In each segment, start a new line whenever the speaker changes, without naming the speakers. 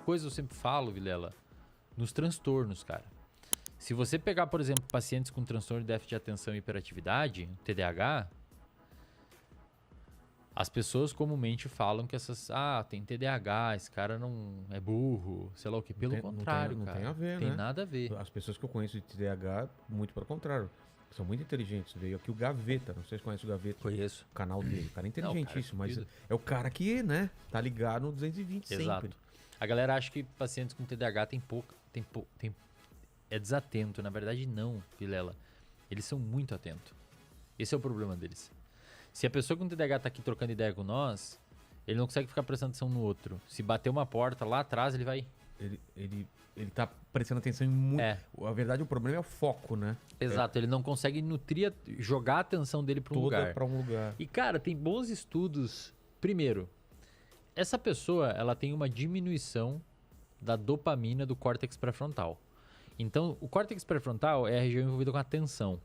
coisa eu sempre falo, Vilela, nos transtornos, cara. Se você pegar, por exemplo, pacientes com transtorno de déficit de atenção e hiperatividade, TDAH, as pessoas comumente falam que tem TDAH, esse cara não é burro, sei lá o que. Pelo contrário, cara.
Não tem a ver,
tem
né?
nada a ver.
As pessoas que eu conheço de TDAH, muito pelo contrário. São muito inteligentes. Veio aqui o Gaveta, não sei se conhece o Gaveta.
Conheço.
O canal dele. O cara é inteligentíssimo,
Não, o cara
mas é o cara que, né, tá ligado no 220
Exato.
sempre.
A galera acha que pacientes com TDAH é desatento. Na verdade, não, Vilela. Eles são muito atentos. Esse é o problema deles. Se a pessoa com TDAH tá aqui trocando ideia com nós, ele não consegue ficar prestando atenção no outro. Se bater uma porta lá atrás, ele vai...
Ele tá prestando atenção em muito... A verdade, o problema é o foco, né?
Exato, ele não consegue jogar a atenção dele para um lugar.
Pra um lugar.
E, cara, tem bons estudos. Primeiro, essa pessoa, ela tem uma diminuição da dopamina do córtex pré-frontal. Então, o córtex pré-frontal é a região envolvida com a atenção.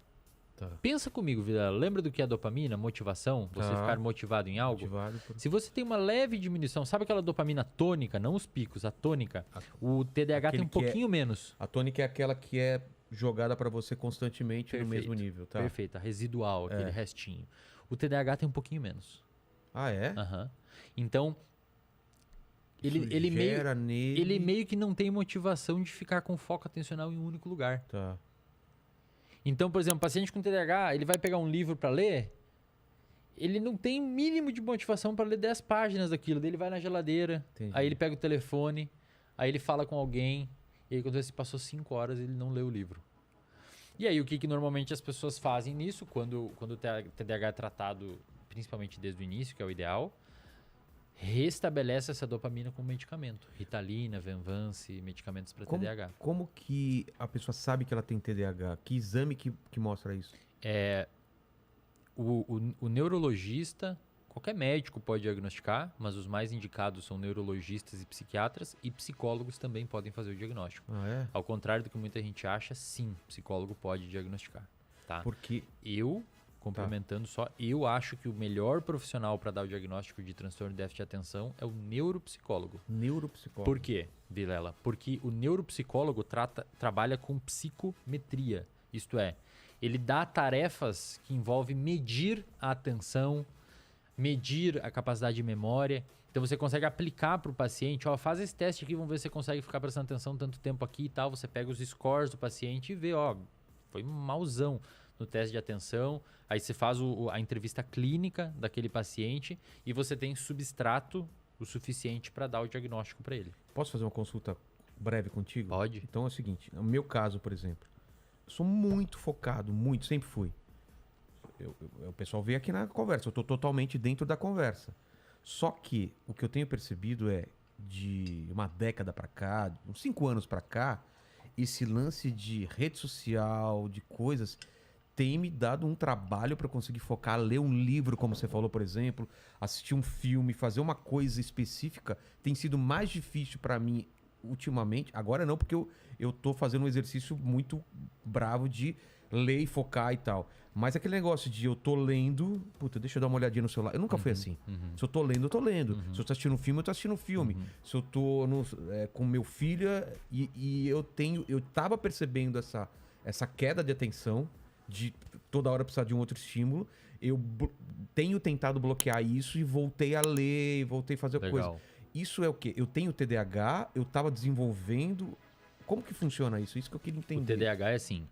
Tá.
Pensa comigo, Vida. Lembra do que é dopamina? Motivação? Você ficar motivado em algo? Se você tem uma leve diminuição, sabe aquela dopamina tônica, não os picos, a tônica? O TDAH tem um pouquinho menos.
A tônica é aquela que é jogada para você constantemente no mesmo nível, tá?
Perfeito, a residual, aquele restinho. O TDAH tem um pouquinho menos.
Ah, é?
Então, ele meio que não tem motivação de ficar com foco atencional em um único lugar.
Tá.
Então, por exemplo, paciente com TDAH, ele vai pegar um livro para ler, ele não tem o mínimo de motivação para ler 10 páginas daquilo. Daí ele vai na geladeira, aí ele pega o telefone, aí ele fala com alguém, e aí quando ele passou 5 horas, ele não lê o livro. E aí o que normalmente as pessoas fazem nisso, quando o TDAH é tratado, principalmente desde o início, que é o ideal, restabelece essa dopamina com medicamento. Ritalina, Venvance, medicamentos para TDAH.
Como que a pessoa sabe que ela tem TDAH? Que exame que mostra isso?
O neurologista, qualquer médico pode diagnosticar, mas os mais indicados são neurologistas e psiquiatras, e psicólogos também podem fazer o diagnóstico.
Ah, é?
Ao contrário do que muita gente acha, sim, psicólogo pode diagnosticar. Tá?
Porque...
Complementando só, eu acho que o melhor profissional para dar o diagnóstico de transtorno de déficit de atenção é o neuropsicólogo.
Neuropsicólogo.
Por quê, Vilela? Porque o neuropsicólogo trabalha com psicometria. Isto é, ele dá tarefas que envolvem medir a atenção, medir a capacidade de memória. Então você consegue aplicar para o paciente, faz esse teste aqui, vamos ver se você consegue ficar prestando atenção tanto tempo aqui e tal. Você pega os scores do paciente e vê, foi mauzão no teste de atenção, aí você faz a entrevista clínica daquele paciente e você tem substrato o suficiente para dar o diagnóstico para ele.
Posso fazer uma consulta breve contigo?
Pode.
Então é o seguinte, no meu caso, por exemplo, eu sou muito focado, sempre fui. O pessoal veio aqui na conversa, eu estou totalmente dentro da conversa. Só que o que eu tenho percebido é, de uma década para cá, uns 5 anos para cá, esse lance de rede social, de coisas... tem me dado um trabalho para conseguir focar, ler um livro, como você falou, por exemplo, assistir um filme, fazer uma coisa específica, tem sido mais difícil para mim ultimamente. Agora não, porque eu tô fazendo um exercício muito bravo de ler e focar e tal. Mas aquele negócio de eu tô lendo, deixa eu dar uma olhadinha no celular. Eu nunca fui assim. Se eu tô lendo, eu tô lendo. Se eu tô assistindo um filme, eu tô assistindo um filme. Se eu tô com meu filho e eu tava percebendo essa queda de atenção, de toda hora precisar de um outro estímulo. Eu tenho tentado bloquear isso e voltei a ler, voltei a fazer coisa. Isso é o quê? Eu tenho TDAH, eu estava desenvolvendo... Como que funciona isso? Isso que eu queria entender.
O TDAH é assim.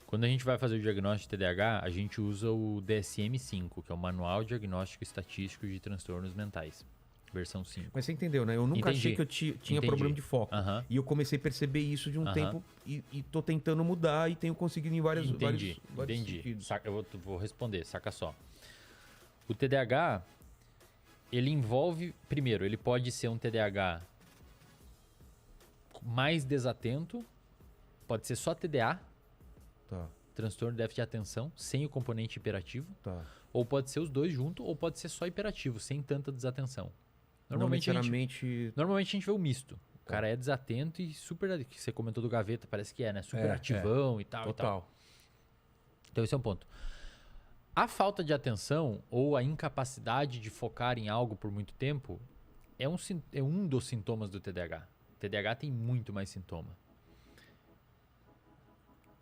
Quando a gente vai fazer o diagnóstico de TDAH, a gente usa o DSM-5, que é o Manual Diagnóstico Estatístico de Transtornos Mentais. Versão 5.
Mas você entendeu, né? Eu nunca achei que eu tinha problema de foco. E eu comecei a perceber isso de um tempo e tô tentando mudar e tenho conseguido em vários sentidos.
Eu vou responder, saca só. O TDAH, ele envolve... Primeiro, ele pode ser um TDAH mais desatento, pode ser só TDA, transtorno de déficit de atenção, sem o componente hiperativo, ou pode ser os dois juntos, ou pode ser só hiperativo, sem tanta desatenção. Normalmente a gente vê o misto. O cara é desatento e super... Que você comentou do Gaveta, parece que né? Super ativão e tal.
Total.
Então esse é um ponto. A falta de atenção ou a incapacidade de focar em algo por muito tempo é um dos sintomas do TDAH. O TDAH tem muito mais sintoma.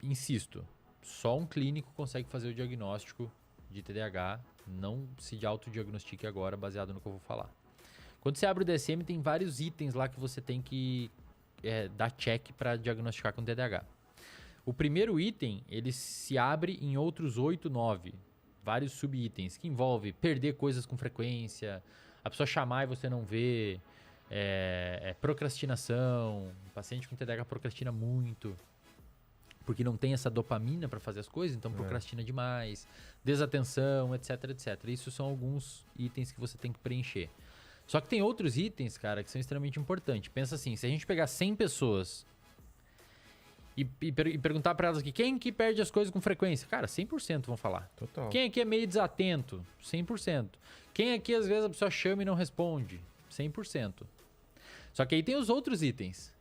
Insisto, só um clínico consegue fazer o diagnóstico de TDAH. Não se autodiagnostique agora baseado no que eu vou falar. Quando você abre o DSM, tem vários itens lá que você tem que dar check para diagnosticar com TDAH. O primeiro item, ele se abre em outros 8, 9. Vários subitens, que envolve perder coisas com frequência, a pessoa chamar e você não vê, procrastinação. O paciente com TDAH procrastina muito, porque não tem essa dopamina para fazer as coisas, então procrastina demais. Desatenção, etc, etc. Isso são alguns itens que você tem que preencher. Só que tem outros itens, cara, que são extremamente importantes. Pensa assim, se a gente pegar 100 pessoas e perguntar para elas aqui, quem que perde as coisas com frequência? Cara, 100% vão falar.
Total.
Quem aqui é meio desatento? 100%. Quem aqui às vezes a pessoa chama e não responde? 100%. Só que aí tem os outros itens.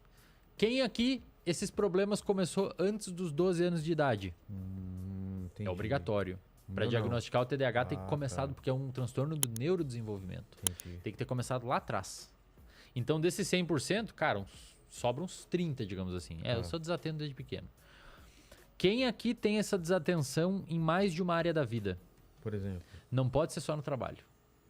Quem aqui esses problemas começou antes dos 12 anos de idade?
Entendi.
É obrigatório. Para diagnosticar o TDAH tem que começar, porque é um transtorno do neurodesenvolvimento.
Entendi.
Tem que ter começado lá atrás. Então, desses 100%, cara, sobram uns 30, digamos assim. Eu sou desatento desde pequeno. Quem aqui tem essa desatenção em mais de uma área da vida?
Por exemplo.
Não pode ser só no trabalho.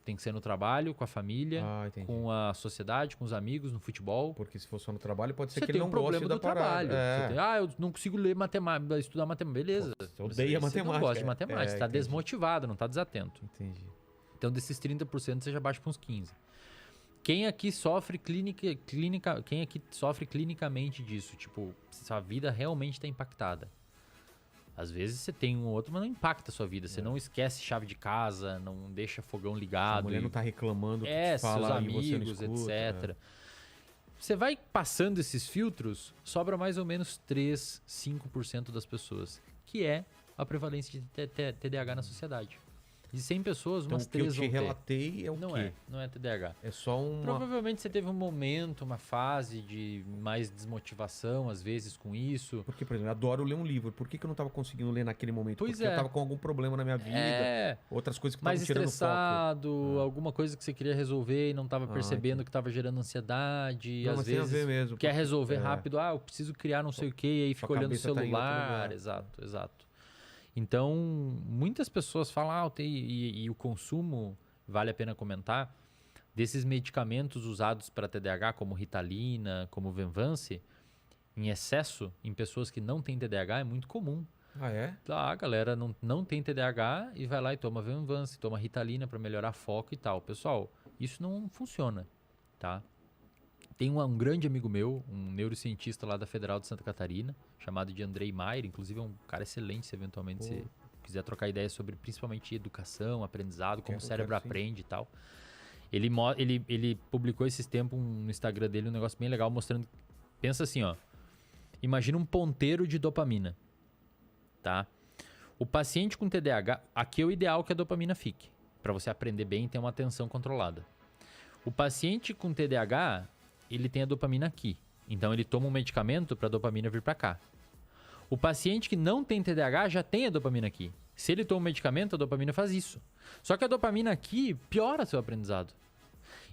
Tem que ser no trabalho, com a família, com a sociedade, com os amigos, no futebol.
Porque se for só no trabalho, pode ser
Você
que
tem
ele não
um problema
goste da
do
parada.
trabalho. Eu não consigo ler matemática, estudar matemática. Beleza.
Você odeia
Você
matemática.
não gosta de matemática, você está
entendi.
desmotivado, não está desatento.
Entendi.
Então, desses 30%, você já baixa para uns 15%. Quem aqui sofre quem aqui sofre clinicamente disso? Tipo, sua vida realmente está impactada. Às vezes você tem um ou outro, mas não impacta a sua vida. Você não esquece chave de casa, não deixa fogão ligado.
A mulher não tá reclamando,
seus
fala
amigos,
e você não escuta,
etc. Você vai passando esses filtros, sobra mais ou menos 3, 5% das pessoas, que é a prevalência de TDAH na sociedade. De 100 pessoas,
Então,
umas
o que eu
3
te
vão ter.
relatei é o quê?
Não é TDAH.
É só uma...
Provavelmente você teve um momento, uma fase de mais desmotivação, às vezes, com isso.
Porque, por exemplo, eu adoro ler um livro. Por que eu não estava conseguindo ler naquele momento?
Pois
Porque eu estava com algum problema na minha vida, outras coisas que
mais
estavam tirando
estressado,
foco.
alguma coisa que você queria resolver e não estava percebendo que estava gerando ansiedade.
Não,
às
mas tem a
vezes
ver mesmo,
quer
porque-
resolver rápido. Eu preciso criar não sei o que, e aí fica olhando o
cabeça tá em outro
celular.
lugar.
Exato. Então, muitas pessoas falam, e o consumo, vale a pena comentar, desses medicamentos usados para TDAH, como Ritalina, como Venvance, em excesso, em pessoas que não têm TDAH, é muito comum.
Ah, é?
A galera não tem TDAH e vai lá e toma Venvance, toma Ritalina para melhorar foco e tal. Pessoal, isso não funciona, tá? Tem um grande amigo meu, um neurocientista lá da Federal de Santa Catarina, chamado de Andrei Maier, inclusive é um cara excelente se eventualmente você quiser trocar ideias sobre principalmente educação, aprendizado, como o cérebro aprende e tal. Ele publicou esses tempos no Instagram dele um negócio bem legal mostrando... Pensa assim, ó. Imagina um ponteiro de dopamina, tá? O paciente com TDAH... Aqui é o ideal que a dopamina fique, para você aprender bem e ter uma atenção controlada. O paciente com TDAH... ele tem a dopamina aqui. Então, ele toma um medicamento para a dopamina vir para cá. O paciente que não tem TDAH já tem a dopamina aqui. Se ele toma um medicamento, a dopamina faz isso. Só que a dopamina aqui piora seu aprendizado.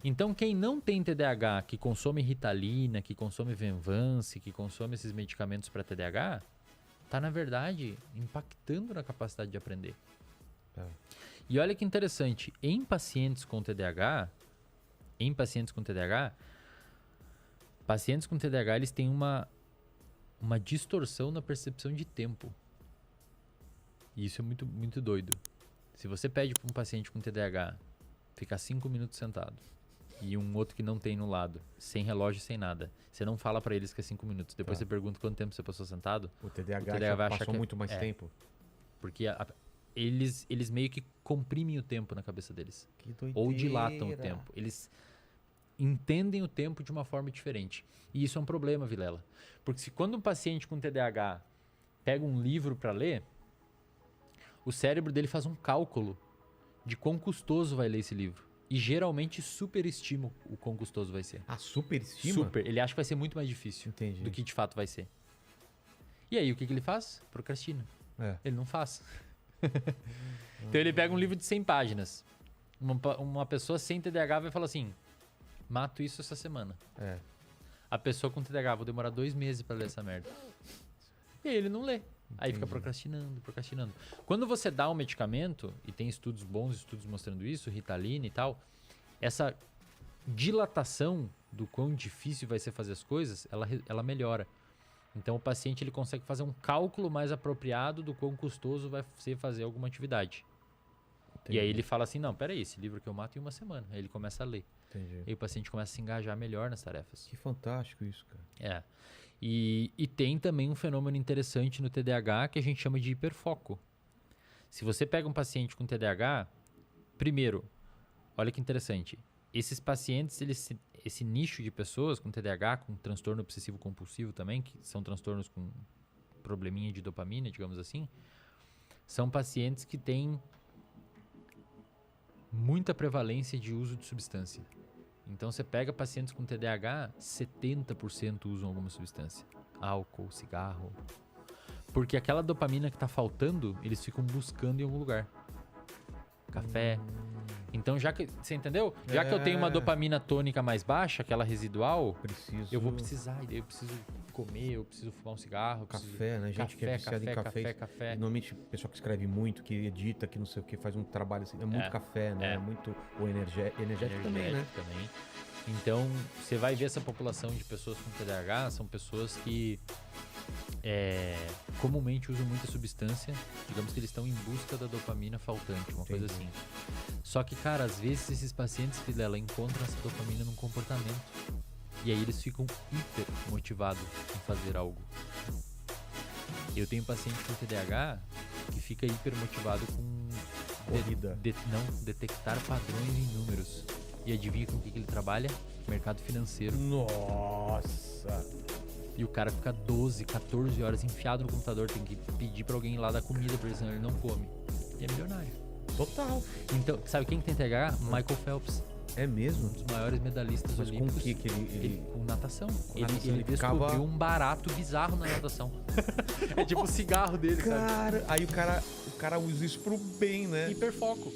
Então, quem não tem TDAH, que consome Ritalina, que consome Venvance, que consome esses medicamentos para TDAH, está, na verdade, impactando na capacidade de aprender. E olha que interessante, em pacientes com TDAH, pacientes com TDAH, eles têm uma distorção na percepção de tempo. E isso é muito, muito doido. Se você pede para um paciente com TDAH ficar 5 minutos sentado e um outro que não tem no lado, sem relógio, sem nada, você não fala para eles que é 5 minutos. Depois você pergunta quanto tempo você passou sentado.
O TDAH já
vai achar
passou
que
muito mais tempo.
Porque eles meio que comprimem o tempo na cabeça deles.
Que doideira.
Ou dilatam o tempo. Eles entendem o tempo de uma forma diferente. E isso é um problema, Vilela. Porque quando um paciente com TDAH pega um livro para ler, o cérebro dele faz um cálculo de quão custoso vai ler esse livro. E geralmente superestima o quão custoso vai ser.
Ah, superestima?
Super. Ele acha que vai ser muito mais difícil
Entendi.
do que de fato vai ser. E aí, o que ele faz? Procrastina. Ele não faz. Então ele pega um livro de 100 páginas. Uma pessoa sem TDAH vai falar assim: mato isso essa semana.
É.
A pessoa com TDAH, vou demorar 2 meses pra ler essa merda. E aí ele não lê. Aí fica procrastinando. Quando você dá um medicamento, e tem estudos bons, estudos mostrando isso, Ritalina e tal, essa dilatação do quão difícil vai ser fazer as coisas, ela melhora. Então o paciente ele consegue fazer um cálculo mais apropriado do quão custoso vai ser fazer alguma atividade.
Entendi.
E aí ele fala assim, não, peraí, esse livro que eu mato em 1 semana. Aí ele começa a ler.
Entendi.
E aí o paciente começa a se engajar melhor nas tarefas.
Que fantástico isso, cara.
É. E tem também um fenômeno interessante no TDAH que a gente chama de hiperfoco. Se você pega um paciente com TDAH, primeiro, olha que interessante, esses pacientes, esse nicho de pessoas com TDAH, com transtorno obsessivo compulsivo também, que são transtornos com probleminha de dopamina, digamos assim, são pacientes que têm muita prevalência de uso de substância. Então, você pega pacientes com TDAH, 70% usam alguma substância. Álcool, cigarro. Porque aquela dopamina que está faltando, eles ficam buscando em algum lugar. Café. Então, já que... Você entendeu? Já que eu tenho uma dopamina tônica mais baixa, aquela residual, eu vou precisar. Eu preciso comer, eu preciso fumar um cigarro.
Café, né? Gente que é viciada em café. Normalmente, pessoal que escreve muito, que edita, que não sei o que, faz um trabalho assim. É muito café, né? É muito... O energético também, né?
Então, você vai ver essa população de pessoas com TDAH, são pessoas que comumente usam muita substância. Digamos que eles estão em busca da dopamina faltante, uma coisa assim. Só que, cara, às vezes esses pacientes, Vilela, encontram essa dopamina num comportamento. E aí eles ficam hiper motivados em fazer algo. Eu tenho um paciente com TDAH que fica hiper motivado com
corrida.
Detectar padrões em números. E adivinha com o que ele trabalha? Mercado financeiro.
Nossa!
E o cara fica 12, 14 horas enfiado no computador, tem que pedir pra alguém lá dar comida pra ele, senão ele não come. E é milionário.
Total.
Então, sabe quem tem TDAH? Michael Phelps.
É mesmo?
Um dos maiores medalhistas
Mas
olímpicos.
Com o que ele...
Com natação.
Ele
descobriu um barato bizarro na natação. É tipo o cigarro dele,
cara, sabe? Aí o cara usa isso pro bem, né?
Hiperfoco.